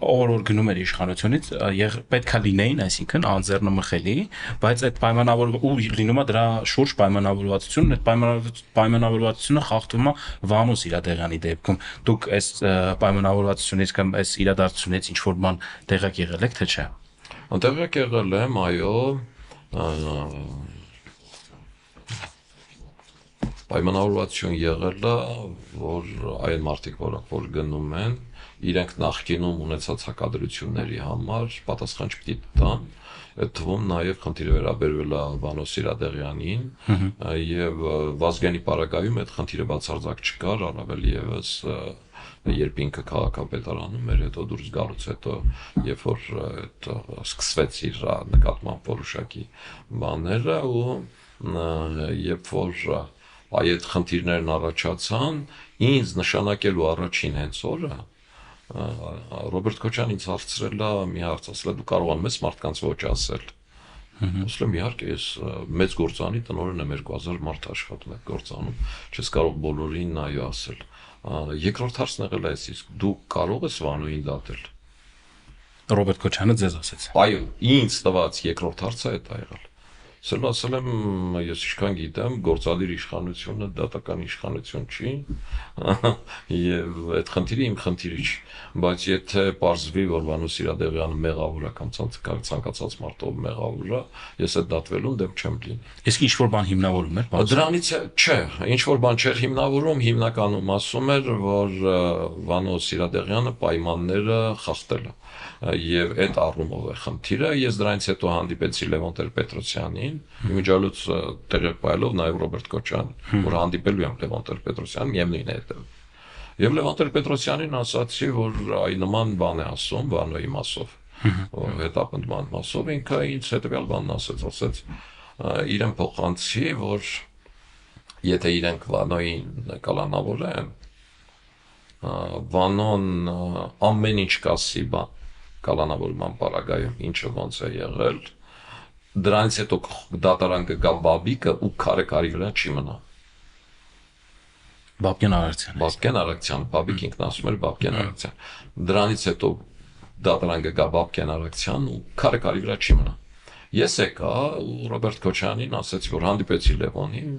օր գնում էր իշխանությունից, պետքա լինեին, այսինքն անձեռնմխելի, բայց այդ ու լինում է դրա շուրջ պայմանավորվածություն, այդ պայմանավորվածությունը խախտվում է Վանո Սիրադեղյանի դեպքում։ Դուք այս պայմանավորվածությունից կամ այս իրադարձությունից ինչ որ բան տեղյակ եղել եք, թե չէ։ Տեղյակ եղել եմ, այո, պայմանավորվածություն եղել է, որ այն մարդիկ, որ գնում են, իրենք նախկինում ունեցած հակադրությունների համար պատասխան չպիտի տան, այդ թվում նաև խնդիրը վերաբերվել է Վանո Սիրադեղյանին եւ Վազգենի պարագայում այդ խնդիրը բացարձակ չկար, առավել եւս երբ ինքը քաղաքապետարանում էր, հետո դուրս գալուց հետո, երբ որ այդ սկսվեց իր նկատմամբ որոշակի բաները ու երբ որ այդ խնդիրներն առաջացան, ինձ նշանակելու առաջին հենց օրը Ռոբերտ Քոչարյանն ինձ հարցրել է մի հարց, ասել է դու կարողանում ես մարդկանց ոչ ասել։ Ասել եմ իհարկե ես մեծ գործանի տնօրեն եմ 2000 մարդ աշխատում եմ գործանում, չես կարող բոլորին այո ասել։ Երկրորդ հարցն եղել է այս, իսկ դու կարող ես Վանոյին դատել։ Ռոբերտ Քոչյանը ձեզ ասեց։ Այո, ինձ տված երկրորդ հարցը այդ է եղել։ Ասել եմ, ես ինչքան գիտեմ, գործադիր իշխանությունը դատական իշխանություն չի, եւ այդ խնդիրը իմ խնդիրը չի, բայց եթե պարզվի, որ Վանո Սիրադեղյանը մեղավոր է կամ ցանկացած մարդով մեղավոր է, ես այդ դատվելուն դեմ չեմ լինի։ Իսկ ինչ որ բան հիմնավորում էր, դրանից չէ, ինչ որ բան չէր հիմնավորում, հիմնականում ասում էր, որ Վանո Սիրադեղյանը պայմանները խախտել է։ Եվ այդ առումով է խնդիրը, ես դրանից հետո հանդիպեցի Լևոն Տեր-Պետրոսյանին, իմիջիալուց տեղյակ պահելով նաև Ռոբերտ Քոչյանին, որ հանդիպելու եմ Լևոն Տեր-Պետրոսյանին, միևնույն է հետևում։ Եվ Լևոն Տեր-Պետրոսյանին ասացի, որ այ նման բան է ասում Վանոյի մասով, հետապնդման մասով, ինքը ինձ հետևյալ բանն ասեց, իրեն փոխանցի, որ եթե իրենք Վանոյին կալանավորեն, Վանոն ամեն ինչ կասի բան կալանավորման պարագայում, ինչը ոնց է եղել, դրանից հետո դատարան կգա Բաբիկը ու քարի վրա չի մնա։ Բաբկեն Արաքցյան, Բաբիկ ինքն ասում էր Բաբկեն Արաքցյան։ Դրանից հետո դատարան կգա Բաբկեն Արաքցյան ու քարի վրա չի մնա։ Ես եկա ու Ռոբերտ Քոչյանին ասեցի, որ հանդիպեցի Լևոնին,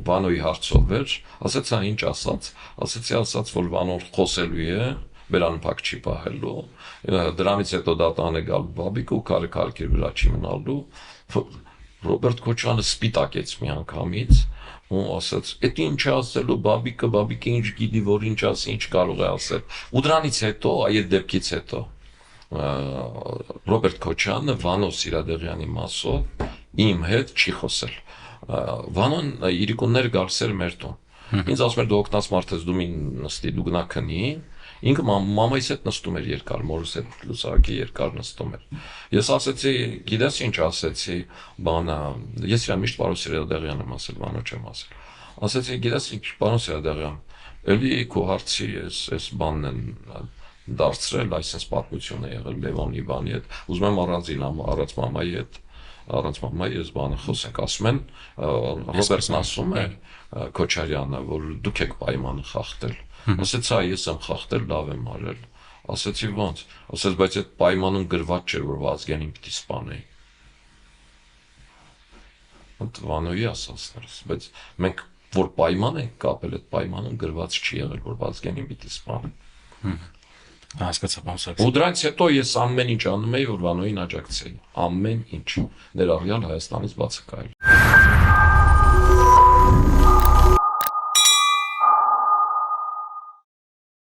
Վանոյի հարցով էր, ասեցա ինչ ասաց, որ Վանոն խոսելու է, բերանփակ չի պահելու, դրանից հետո դատան է գալու Բաբիկը ու քարի վրա չի մնալու։ Ռոբերտ Քոչյանը սպիտակեց մի անգամից ու ասաց, «Էդ ինչ է ասելու Բաբիկը ինչ գիտի, որ ինչ ասի, ինչ կարող է ասել»։ Ու դրանից հետո, այդ դեպքից հետո Ռոբերտ Քոչյանը Վանո Սիրադեղյանի մասով իմ հետ չի խոսել։ Վանոն իրիկուններ գալիս էր մեր տուն։ Ինձ ասում էր դու օգնած մարդ ես, դու մին նստի, դու գնա քնի։ Ինքը մամայիս հետ նստում էր երկար, մորս հետ լուսակի երկար նստում էր։ Ես ասեցի, գիտես ինչ ասեցի, բանը, ես իրան միշտ պարոն Սիրադեղյան եմ ասել, Վանո չեմ ասել։ Ասեցի, գիտես ինչ, պարոն Սիրադեղյան, էլի քո հարցի այս բանն են դարձրել, այսպես պատմություն է եղել Լևոնի բանի հետ։ Ուզում եմ առանց մամայի ես բանը խոսենք, ասում են, Ռոբերտն ասում է Քոչարյանը, որ դուք եք պայմանը խախտել։ Ասեց, ես եմ խախտել, լավ եմ արել։ Ասեցի ոնց։ Ասեց, բայց այդ պայմանում գրված չէր, որ Վազգենին պիտի սպանեի։ Այդ Վանոյի ասածներից, բայց մենք որ պայման ենք կապել, այդ պայմանում գրված չի եղել, որ Վազգենին պիտի սպանեի։ Հասկացա, բան սա։ Ու դրանից հետո ես ամեն ինչ անում էի, որ Վանոյին աջակցեի, ամեն ինչ, ներառյալ Հայաստանից բացակայել։